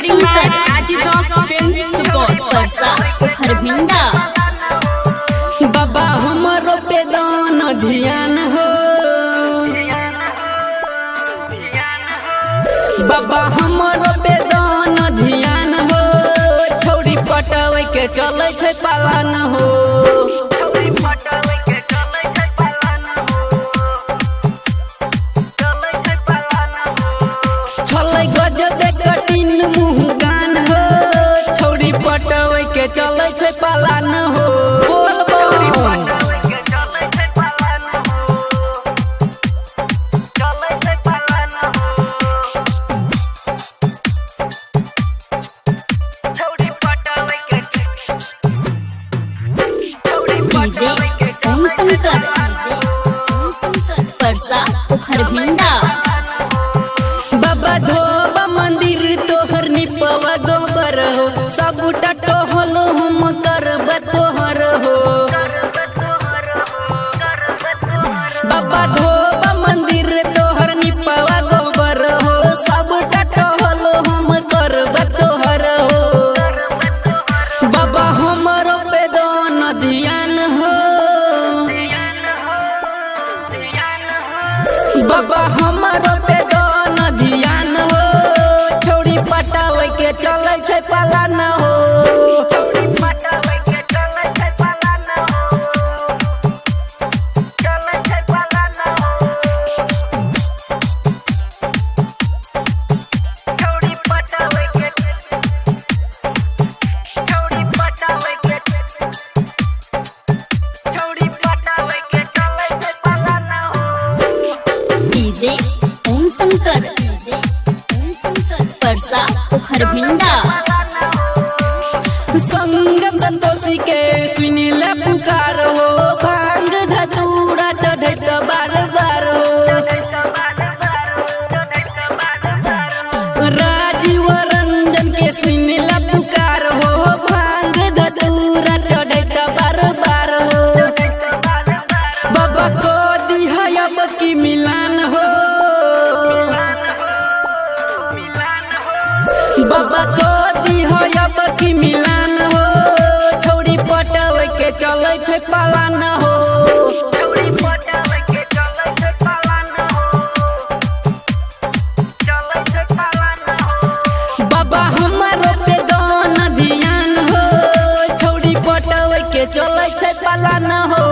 Recording by Aditya film support Parsa Kharbhinda. बाबा हमरो पे दान ध्यान हो, बाबा हमरो पे दान ध्यान हो, छौरी पटावे के चले छै पालन हो। छलै गजब कठिन मुँह गान हो, छौरी पटावे के चले छै पालन हो। बोल डीजे ओम शंकर परसा खरभिंडा। बाबा धोबा मंदिर तोहर निपवा गोबर हो, सब टटोहल हम करब तोहर हो। बाबा धोबा मंदिर तोहर निपवा गोबर हो, सब टटोहल हम करब तोहर हो। बाबा हमरो पे दान ध्यान हो, बाबा हमरो पे दान ध्यान हो, छौरी पटावे के चले छै पालन हो। डीजे ओम शंकर परसा खरभिंडा। संगम संतोषी के सुनील पुकार हो, भांग धतूरा चढ़त बार बार हो। राजीव रंजन के सुनील पुकार हो, भांग धतूरा चढ़त बार बार हो। बाबा को दिहब की मिलान हो, बाबा को दिहब की मिलान हो, छौरी पटावे के चले छै पालन हो। बाबा हमरो पे दान ध्यान हो, छौरी पटावे के चले छै पालन हो।